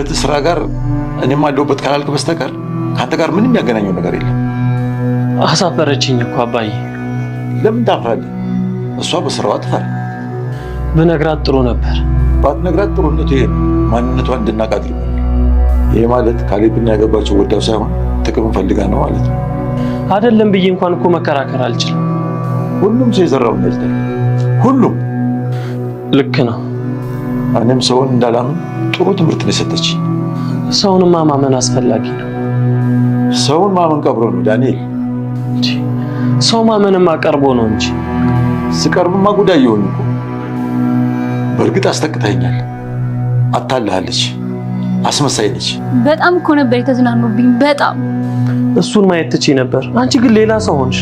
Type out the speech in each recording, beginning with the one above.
ከእህት ስራ ጋር እኔም አለሁበት ካላልክ በስተቀር ካንተ ጋር ምንም ያገናኘው ነገር የለም። አሳፈረችኝ እኮ አባዬ። ለምን ታፍራለህ? እሷ በስራዋ ትፈራ። ብነግራት ጥሩ ነበር። ባትነግራት ጥሩነቱ ይሄ ነው፣ ማንነቷን እንድናውቅ አድርጎ። ይሄ ማለት ካሌብን ያገባቸው ወዳው ሳይሆን ጥቅም ፈልጋ ነው ማለት ነው። አይደለም ብዬ እንኳን እኮ መከራከር አልችልም። ሁሉም ሰው የዘራውን ያጭዳል። ሁሉም ልክ ነው። እኔም ሰውን እንዳላምን ጥሩ ትምህርት ነው የሰጠችኝ። ሰውንማ ማመን አስፈላጊ ነው። ሰውን ማመን ቀብሮ ነው ዳንኤል። ሰው ማመንማ ቀርቦ ነው እንጂ። ስቀርብማ ጉዳይ ይሆን እኮ። በእርግጥ አስተቅታኛል። አታልሃለች፣ አስመሳይ ነች። በጣም እኮ ነበር የተዝናኑብኝ። በጣም እሱን ማየት ትችይ ነበር። አንቺ ግን ሌላ ሰው ሆንሽ።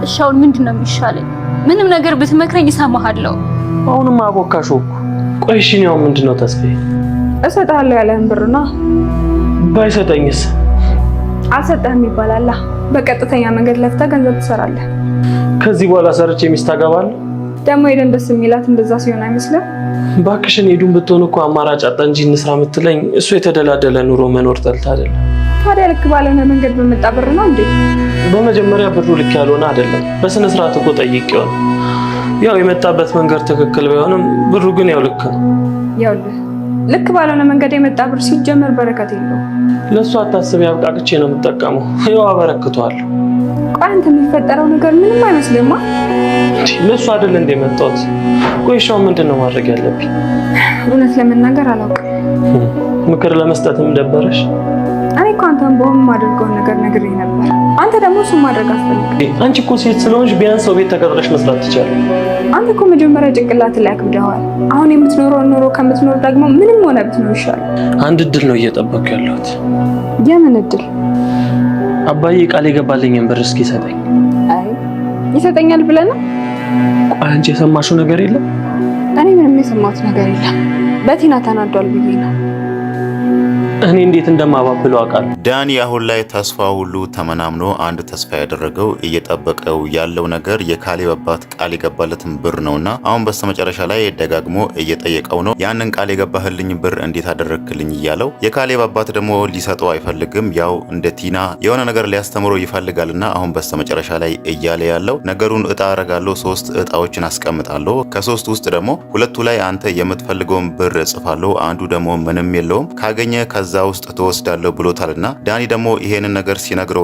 እሺ አሁን ምንድነው የሚሻለኝ? ምንም ነገር ብትመክረኝ እሰማሃለሁ። አሁንማ አቦካሽው እኮ። ቆይ እሺ ነው ምንድነው ተስፋዬ? እሰጥሃለሁ ያለህን ብርና ባይሰጠኝስ? አልሰጠህም ይባላል። በቀጥተኛ መንገድ ለፍተህ ገንዘብ ትሰራለህ። ከዚህ በኋላ ሰርቼ ሚስት አገባለሁ። ደግሞ ሄደን ደስ የሚላት እንደዛ ሲሆን አይመስልም? ባክሽን ሄዱን ብትሆን እኮ አማራጭ አጣ እንጂ እንስራ የምትለኝ እሱ የተደላደለ ኑሮ መኖር ጠልታ አይደለም። ታዲያ ልክ ባልሆነ መንገድ በመጣ ብር ነው እንዴ? በመጀመሪያ ብሩ ልክ ያልሆነ አይደለም። በስነ ስርዓት እኮ ጠይቄው ነው። ያው የመጣበት መንገድ ትክክል ቢሆንም ብሩ ግን ያው ልክ ነው። ያውልህ ልክ ባልሆነ መንገድ የመጣ ብር ሲጀመር በረከት የለውም። ለእሱ አታስቢ፣ አብቃቅቼ ነው የምጠቀመው። ያው አበረክተዋለሁ። ቆይ አንተ የሚፈጠረው ነገር ምንም አይመስልማ። ለእሱ አይደል እንደ መጣሁት። ቆይ ሻው ምንድነው ማድረግ ያለብኝ? እውነት ለመናገር አላውቅም። ምክር ለመስጠትም ደበረሽ? እኔ እኮ አንተን በሆነ ማድረገውን ነገር ነግሬህ ነበር። አንተ ደግሞ እሱን ማድረግ አትፈልግም። አንቺ እኮ ሴት ስለሆንሽ ቢያንስ ሰው ቤት ተቀጥረሽ መስራት ትችላለሽ። አንተ እኮ መጀመሪያ ጭንቅላት ላይ አክብደዋል። አሁን የምትኖረው ኑሮ ከምትኖር ደግሞ ምንም ሆነ ብትኖር ይሻላል። አንድ እድል ነው እየጠበቅኩ ያለሁት። የምን እድል? አባዬ ቃል የገባልኝን ብር እስኪ ሰጠኝ። አይ ይሰጠኛል ብለህ ነው? ቆይ አንቺ የሰማሽው ነገር የለም? እኔ ምንም የሰማሁት ነገር የለም። በቲና ተናዷል ብዬ ነው። እኔ እንዴት እንደማባብለው አውቃለሁ። ዳኒ አሁን ላይ ተስፋ ሁሉ ተመናምኖ አንድ ተስፋ ያደረገው እየጠበቀው ያለው ነገር የካሌብ አባት ቃል የገባለትን ብር ነውና አሁን በስተመጨረሻ ላይ ደጋግሞ እየጠየቀው ነው። ያንን ቃል የገባህልኝ ብር እንዴት አደረክልኝ እያለው የካሌብ አባት ደግሞ ሊሰጠው አይፈልግም። ያው እንደ ቲና የሆነ ነገር ሊያስተምረው ይፈልጋልና አሁን በስተመጨረሻ ላይ እያለ ያለው ነገሩን እጣ አረጋለሁ፣ 3 እጣዎችን አስቀምጣለሁ። ከ3 ውስጥ ደግሞ 2ቱ ላይ አንተ የምትፈልገውን ብር እጽፋለሁ፣ አንዱ ደግሞ ምንም የለውም ካገኘ ከዛ ውስጥ ተወስዳለሁ ብሎታልና ዳኒ ደግሞ ይሄንን ነገር ሲነግረው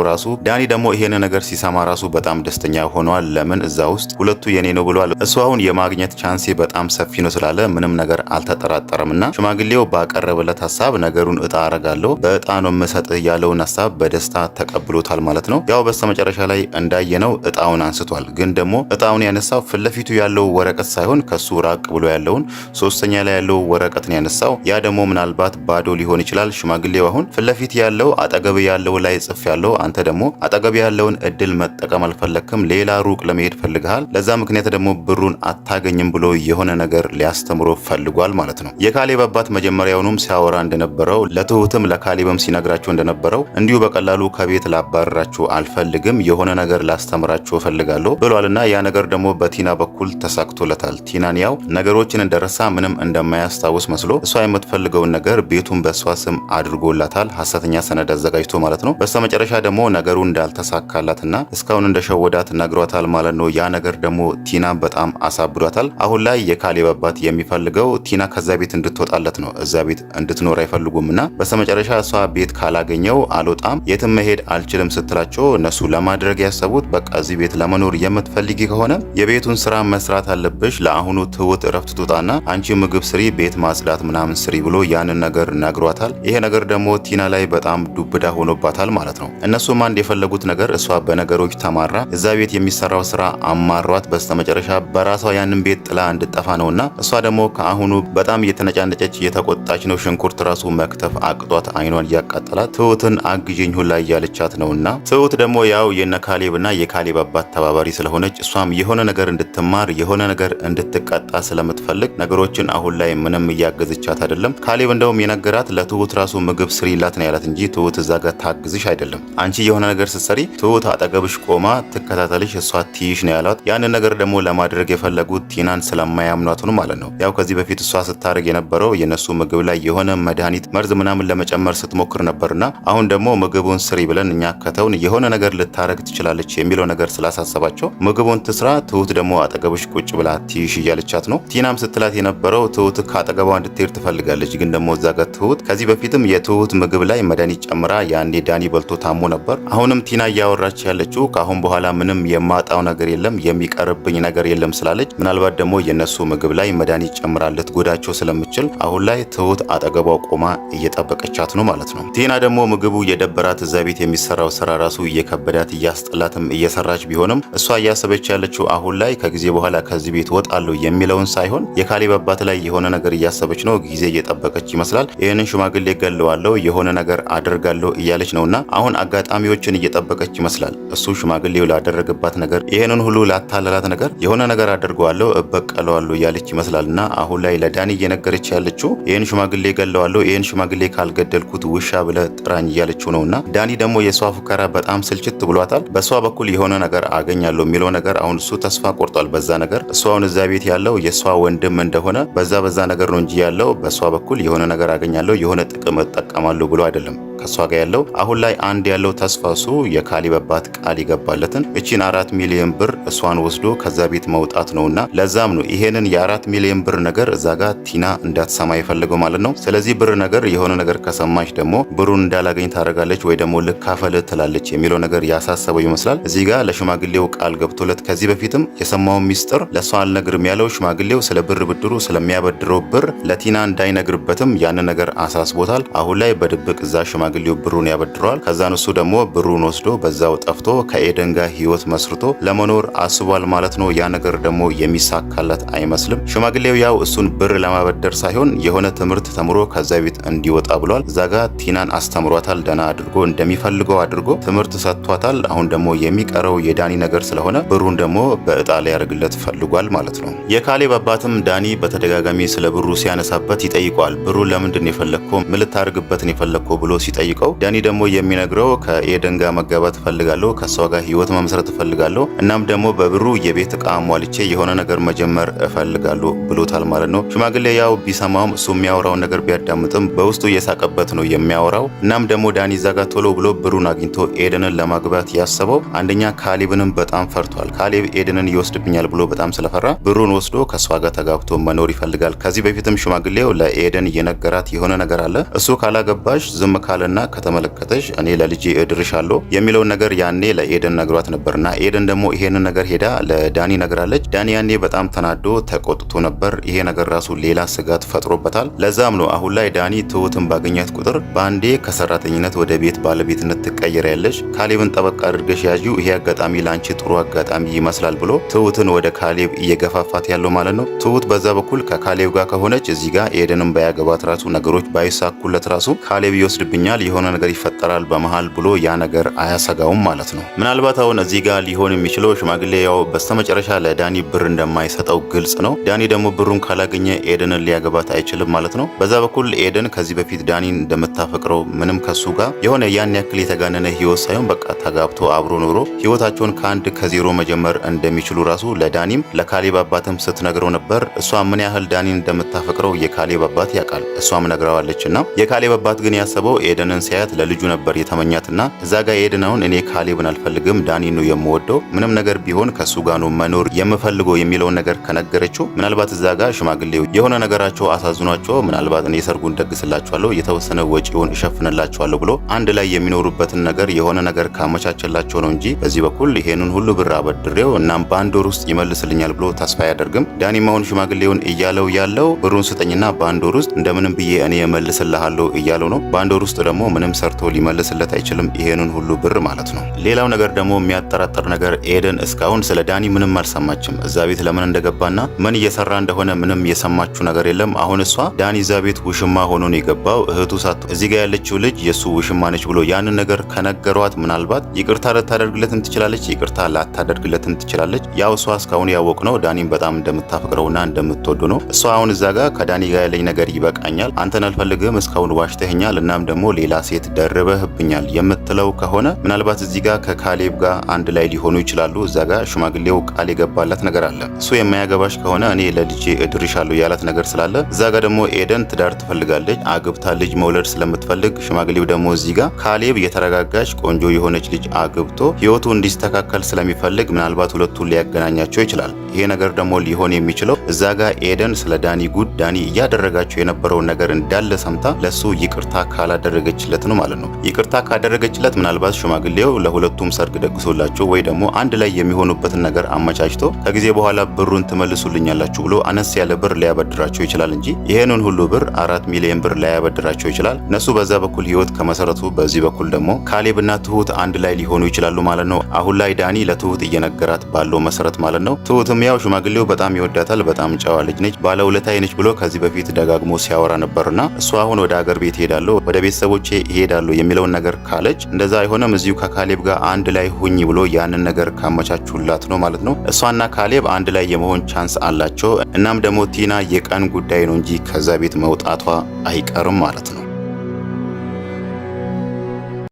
ይሄንን ነገር ሲሰማ ራሱ በጣም ደስተኛ ሆኗል። ለምን እዛ ውስጥ 2ቱ የኔ ነው ብሏል። እሱ አሁን የማግኘት ቻንሴ በጣም ሰፊ ነው ስላለ ምንም ነገር አልተጠራጠረምና ሽማግሌው ባቀረበለት ሐሳብ ነገሩን እጣ አረጋለሁ በእጣ ነው የምሰጥህ ያለውን ሐሳብ በደስታ ተቀብሎታል ማለት ነው። ያው በስተመጨረሻ ላይ እንዳየነው እጣውን አንስቷል። ግን ደግሞ እጣውን ያነሳው ፊት ለፊቱ ያለው ወረቀት ሳይሆን ከሱ ራቅ ብሎ ያለውን 3ኛ ላይ ያለው ወረቀት ነው ያነሳው። ያ ደግሞ ምናልባት ባዶ ሊሆን ይችላል። ሽማግሌው አሁን ፊት ለፊት ያለው አጠገብ ያለው ላይ ጽፍ ያለው አንተ ደግሞ አጠገብ ያለውን እድል መጠቀም አልፈለክም፣ ሌላ ሩቅ ለመሄድ ፈልገሃል። ለዛ ምክንያት ደግሞ ብሩን አታገኝም ብሎ የሆነ ነገር ሊያስተምሮ ፈልጓል ማለት ነው። የካሌብ አባት መጀመሪያውኑም ሲያወራ እንደነበረው ለትሁትም ለካሌብም ሲነግራቸው እንደነበረው እንዲሁ በቀላሉ ከቤት ላባረራችሁ አልፈልግም፣ የሆነ ነገር ላስተምራችሁ ፈልጋለሁ ብሏልና ያ ነገር ደግሞ በቲና በኩል ተሳክቶለታል። ቲናን ያው ነገሮችን እንደረሳ ምንም እንደማያስታውስ መስሎ እሷ የምትፈልገውን ነገር ቤቱን በሷ ስም አድርጎላታል። ሐሰተኛ ሰነድ አዘጋጅቶ ማለት ነው። በስተመጨረሻ ደግሞ ነገሩ እንዳልተሳካላትና እስካሁን እንደሸወዳት ነግሯታል ማለት ነው። ያ ነገር ደግሞ ቲና በጣም አሳብዷታል። አሁን ላይ የካሌብ አባት የሚፈልገው ቲና ከዛ ቤት እንድትወጣለት ነው። እዛ ቤት እንድትኖር አይፈልጉምና በስተመጨረሻ እሷ ቤት ካላገኘው አልወጣም፣ የትም መሄድ አልችልም ስትላቸው እነሱ ለማድረግ ያሰቡት በቃ እዚህ ቤት ለመኖር የምትፈልጊ ከሆነ የቤቱን ስራ መስራት አለብሽ፣ ለአሁኑ ትሁት እረፍት ትውጣና አንቺ ምግብ ስሪ፣ ቤት ማጽዳት ምናምን ስሪ ብሎ ያንን ነገር ነግሯታል። ይሄ ነገር ደግሞ ቲና ላይ በጣም ዱብዳ ሆኖባታል ማለት ነው። እነሱም አንድ የፈለጉት ነገር እሷ በነገሮች ተማራ እዛ ቤት የሚሰራው ስራ አማሯት በስተመጨረሻ በራሷ ያንን ቤት ጥላ እንድጠፋ ነውና እሷ ደግሞ ከአሁኑ በጣም እየተነጫነጨች እየተቆጣች ነው። ሽንኩርት ራሱ መክተፍ አቅጧት አይኗን እያቃጠላት ትሁትን አግዥኝ ሁላ እያለቻት ነውና ትሁት ደግሞ ያው የነ ካሌብና የካሌብ አባት ተባባሪ ስለሆነች እሷም የሆነ ነገር እንድትማር የሆነ ነገር እንድትቀጣ ስለምትፈልግ ነገሮችን አሁን ላይ ምንም እያገዘቻት አይደለም። ካሌብ እንደውም የነገራት ለትሁት ራሱ ምግብ ስሪላት ነው ያላት እንጂ ትሁት እዛ ጋር ታግዝሽ አይደለም። አንቺ የሆነ ነገር ስትሰሪ ትሁት አጠገብሽ ቆማ ትከታተልሽ፣ እሷ ትይሽ ነው ያላት። ያንን ነገር ደግሞ ለማድረግ የፈለጉት ቲናን ስለማያምኗት ነው ማለት ነው። ያው ከዚህ በፊት እሷ ስታደርግ የነበረው የነሱ ምግብ ላይ የሆነ መድኃኒት መርዝ ምናምን ለመጨመር ስትሞክር ነበርና አሁን ደግሞ ምግቡን ስሪ ብለን እኛ ከተውን የሆነ ነገር ልታረግ ትችላለች የሚለው ነገር ስላሳሰባቸው ምግቡን ትስራ፣ ትሁት ደግሞ አጠገብሽ ቁጭ ብላ ትይሽ እያለቻት ነው። ቲናም ስትላት የነበረው ትሁት ከአጠገቧ እንድትሄድ ትፈልጋለች። ግን ደግሞ እዛ ጋር ትሁት ከዚህ በፊትም የትሁት ምግብ ላይ መድኃኒት ጨምራ ያኔ ዳኒ በልቶ ታሞ ነበር። አሁንም ቲና እያወራች ያለችው ከአሁን በኋላ ምንም የማጣው ነገር የለም የሚቀርብኝ ነገር የለም ስላለች ምናልባት ደግሞ የነሱ ምግብ ላይ መድኃኒት ጨምራ ልትጎዳቸው ስለምችል አሁን ላይ ትሁት አጠገቧ ቆማ እየጠበቀቻት ነው ማለት ነው። ቲና ደግሞ ምግቡ የደበራት እዛ ቤት የሚሰራው ስራ ራሱ እየከበዳት እያስጠላትም እየሰራች ቢሆንም እሷ እያሰበች ያለችው አሁን ላይ ከጊዜ በኋላ ከዚህ ቤት ወጣለሁ የሚለውን ሳይሆን የካሌብ አባት ላይ የሆነ ነገር እያሰበች ነው። ጊዜ እየጠበቀች ይመስላል። ይህንን ሽማግሌ ገለዋለሁ የሆነ ነገር አደርጋለሁ እያለች ነውና አሁን አጋጣሚዎችን እየጠበቀች ይመስላል። እሱ ሽማግሌው ላደረገባት ነገር ይህንን ሁሉ ላታለላት ነገር የሆነ ነገር አደርገዋለሁ እበቀለዋለሁ እያለች ይመስላልና አሁን ላይ ለዳኒ እየነገረች ያለችው ይህን ሽማግሌ ገለዋለሁ፣ ይህን ሽማግሌ ካልገደልኩት ውሻ ብለ ጥራኝ እያለችው ነውና ዳኒ ደግሞ የሷ ፉከራ በጣም ስልችት ብሏታል። በሷ በኩል የሆነ ነገር አገኛለሁ የሚለው ነገር አሁን እሱ ተስፋ ቆርጧል በዛ ነገር። እሱ አሁን እዛ ቤት ያለው የሷ ወንድም እንደሆነ በዛ ነገር ነው እንጂ ያለው በሷ በኩል የሆነ ነገር አገኛለሁ የሆነ ጥቅም እጠቀማለሁ ብሎ አይደለም። ከሷ ጋር ያለው አሁን ላይ አንድ ያለው ተስፋ እሱ የካሌብ አባት ቃል ይገባለትን እቺን 4 ሚሊዮን ብር እሷን ወስዶ ከዛ ቤት መውጣት ነውና ለዛም ነው ይሄንን የ4 ሚሊዮን ብር ነገር እዛ ጋር ቲና እንዳትሰማ ይፈልገው ማለት ነው። ስለዚህ ብር ነገር የሆነ ነገር ከሰማች ደግሞ ብሩን እንዳላገኝ ታደርጋለች ወይ ደግሞ ልካፈል ትላለች የሚለው ነገር ያሳሰበው ይመስላል። እዚህ ጋር ለሽማግሌው ቃል ገብቶለት ከዚህ በፊትም የሰማው ሚስጥር ለሷ አልነግርም ያለው ሽማግሌው ስለ ብር ብድሩ ስለሚያበድረው ብር ለቲና እንዳይነግርበትም ያን ነገር አሳስቦታል። አሁን ላይ በድብቅ እዛ ሽማግሌው ብሩን ያበድረዋል። ከዛን እሱ ደግሞ ብሩን ወስዶ በዛው ጠፍቶ ከኤደን ጋር ህይወት መስርቶ ለመኖር አስቧል ማለት ነው። ያ ነገር ደግሞ የሚሳካለት አይመስልም። ሽማግሌው ያው እሱን ብር ለማበደር ሳይሆን የሆነ ትምህርት ተምሮ ከዛ ቤት እንዲወጣ ብሏል። እዛ ጋር ቲናን አስተምሯታል። ደና አድርጎ እንደሚፈልገው አድርጎ ትምህርት ሰጥቷታል። አሁን ደግሞ የሚቀረው የዳኒ ነገር ስለሆነ ብሩን ደግሞ በእጣ ሊያደርግለት ፈልጓል ማለት ነው። የካሌብ አባትም ዳኒ በተደጋጋሚ ስለ ብሩ ሲያነሳበት ይጠይቀዋል። ብሩ ለምንድን የፈለግከው ምን ልታደርግበትን የፈለግከው ብሎ ሲጠይቀው ዳኒ ደግሞ የሚነግረው ከኤደን ጋር መጋባት እፈልጋለሁ፣ ከሷ ጋር ህይወት መመስረት እፈልጋለሁ፣ እናም ደግሞ በብሩ የቤት ዕቃ ሟልቼ የሆነ ነገር መጀመር እፈልጋለሁ ብሎታል ማለት ነው። ሽማግሌ ያው ቢሰማውም እሱ የሚያወራውን ነገር ቢያዳምጥም በውስጡ እየሳቀበት ነው የሚያወራው። እናም ደግሞ ዳኒ እዛ ጋር ቶሎ ብሎ ብሩን አግኝቶ ኤደንን ለማግባት ያሰበው አንደኛ ካሌብንም በጣም ፈርቷል። ካሌብ ኤደንን ይወስድብኛል ብሎ በጣም ስለፈራ ብሩን ወስዶ ከሷ ጋር ተጋብቶ መኖር ይፈልጋል። ከዚህ በፊትም ሽማግሌው ለኤደን እየነገራት የሆነ ነገር አለ። እሱ ካላገባሽ ዝም ካለና ከተመለከተሽ እኔ ለልጄ እድርሻለሁ የሚለውን ነገር ያኔ ለኤደን ነግሯት ነበርና ኤደን ደግሞ ይሄንን ነገር ሄዳ ለዳኒ ነግራለች። ዳኒ ያኔ በጣም ተናዶ ተቆጥቶ ነበር። ይሄ ነገር ራሱ ሌላ ስጋት ፈጥሮበታል። ለዛም ነው አሁን ላይ ዳኒ ትሁትን ባገኛት ቁጥር ባንዴ ከሰራተኝነት ወደ ቤት ባለቤትነት ትቀየሪያለሽ፣ ካሌብን ጠበቅ አድርገሽ ያዢው፣ ይሄ አጋጣሚ ላንቺ ጥሩ አጋጣሚ ይመስላል ብሎ ትሁትን ወደ ካሌብ እየገፋፋት ያለው ማለት ነው። ትሁት በዛ በኩል ከካሌብ ጋር ከሆነች እዚህ ጋር ኤደንን ባያገባት ራሱ ነገሮች ባይሳኩለት ራሱ ካሌብ ይወስድብኛል የሆነ ነገር ይፈጠራል በመሃል ብሎ ያ ነገር አያሰጋውም ማለት ነው። ምናልባት አሁን እዚህ ጋር ሊሆን የሚችለው ሽማግሌ ያው በስተመጨረሻ ለዳኒ ብር እንደማይሰጠው ግልጽ ነው። ዳኒ ደግሞ ብሩን ካላገኘ ኤደንን ሊያገባት አይችልም ማለት ነው። በዛ በኩል ኤደን ከዚህ በፊት ዳኒን እንደምታፈቅረው ምንም ከሱ ጋር የሆነ ያን ያክል የተጋነነ ህይወት ሳይሆን በቃ ተጋብቶ አብሮ ኖሮ ህይወታቸውን ከአንድ ከዜሮ መጀመር እንደሚችሉ ራሱ ለዳኒም ለካሌብ አባትም ስትነግረው ነበር። እሷ ምን ያህል ዳኒን እንደምታፈቅረው የካሌብ አባት ያውቃል። እሷም ነግረዋለችና የካሌብ አባት ግን ያሰበው ኤደንን ሲያያት ለልጁ ነበር የተመኛትና እዛ ጋር ኤደን አሁን እኔ ካሌብን አልፈልግም ዳኒ ነው የምወደው ምንም ነገር ቢሆን ከሱ ጋር ነው መኖር የምፈልገው የሚለውን ነገር ከነገረችው ምናልባት እዛ ጋር ሽማግሌው የሆነ ነገራቸው አሳዝኗቸው ምናልባት እኔ ሰርጉን ደግስላቸዋለሁ የተወሰነ ወጪውን እሸፍንላቸዋለሁ ብሎ አንድ ላይ የሚኖሩበትን ነገር የሆነ ነገር ካመቻቸላቸው ነው እንጂ በዚህ በኩል ይሄንን ሁሉ ብር አበድሬው እናም በአንድ ወር ውስጥ ይመልስልኛል ብሎ ተስፋ አያደርግም። ዳኒም አሁን ሽማግሌውን እያለው ያለው ብሩን ስጠኝና በአንድ ወር ውስጥ እንደምንም ብዬ እኔ እመልስልሃለሁ እያለው ነው። በአንድ ወር ውስጥ ደግሞ ደግሞ ምንም ሰርቶ ሊመልስለት አይችልም ይሄንን ሁሉ ብር ማለት ነው። ሌላው ነገር ደግሞ የሚያጠራጥር ነገር ኤደን እስካሁን ስለ ዳኒ ምንም አልሰማችም። እዛ ቤት ለምን እንደገባና ምን እየሰራ እንደሆነ ምንም የሰማችው ነገር የለም። አሁን እሷ ዳኒ እዛ ቤት ውሽማ ሆኖ ነው የገባው እህቱ ሳት እዚህ ጋር ያለችው ልጅ የሱ ውሽማ ነች ብሎ ያንን ነገር ከነገሯት ምናልባት ይቅርታ ልታደርግለትም ትችላለች፣ ይቅርታ ላታደርግለትም ትችላለች። ያው እሷ እስካሁን ያወቅነው ዳኒን በጣም እንደምታፈቅረውና እንደምትወዱ ነው። እሷ አሁን እዛ ጋር ከዳኒ ጋር ያለኝ ነገር ይበቃኛል፣ አንተን አልፈልግም፣ እስካሁን ዋሽተኸኛል፣ እናም ደግሞ ሌላ ሴት ደርበህብኛል የምትለው ከሆነ ምናልባት እዚህ ጋር ከካሌብ ጋር አንድ ላይ ሊሆኑ ይችላሉ። እዛ ጋር ሽማግሌው ቃል የገባላት ነገር አለ። እሱ የማያገባሽ ከሆነ እኔ ለልጄ እድርሻለሁ ያላት ነገር ስላለ እዛ ጋር ደግሞ ኤደን ትዳር ትፈልጋለች፣ አግብታ ልጅ መውለድ ስለምትፈልግ ሽማግሌው ደግሞ እዚህ ጋር ካሌብ የተረጋጋች ቆንጆ የሆነች ልጅ አግብቶ ህይወቱ እንዲስተካከል ስለሚፈልግ ምናልባት ሁለቱን ሊያገናኛቸው ይችላል። ይሄ ነገር ደግሞ ሊሆን የሚችለው እዛ ጋር ኤደን ስለ ዳኒ ጉድ ዳኒ እያደረጋቸው የነበረውን ነገር እንዳለ ሰምታ ለሱ ይቅርታ ካላደረገችለት ነው ማለት ነው። ይቅርታ ካደረገችለት ምናልባት ሽማግሌው ለሁለቱም ሰርግ ደግሶላቸው ወይ ደግሞ አንድ ላይ የሚሆኑበትን ነገር አመቻችቶ ከጊዜ በኋላ ብሩን ትመልሱልኛላችሁ ብሎ አነስ ያለ ብር ሊያበድራቸው ይችላል እንጂ ይሄንን ሁሉ ብር 4 ሚሊዮን ብር ሊያበድራቸው ይችላል። እነሱ በዛ በኩል ህይወት ከመሰረቱ፣ በዚህ በኩል ደግሞ ካሌብና ትሁት አንድ ላይ ሊሆኑ ይችላሉ ማለት ነው። አሁን ላይ ዳኒ ለትሁት እየነገራት ባለው መሰረት ማለት ነው። ትሁትም ያው ሽማግሌው በጣም ይወዳታል፣ በጣም ጨዋ ልጅ ነች፣ ባለውለታዬ ነች ብሎ ከዚህ በፊት ደጋግሞ ሲያወራ ነበርና እሷ አሁን ወደ ሀገር ቤት ሄዳለሁ፣ ወደ ቤተሰቦቼ ይሄዳለሁ የሚለውን ነገር ካለች እንደዛ አይሆንም እዚሁ ከካሌብ ጋር አንድ ላይ ሁኝ ብሎ ያንን ነገር ካመቻቹላት ነው ማለት ነው። እሷና ካሌብ አንድ ላይ የመሆን ቻንስ አላቸው። እናም ደግሞ ቲና የቀን ጉዳይ ነው እንጂ ከዛ ቤት መውጣቷ አይቀርም ማለት ነው።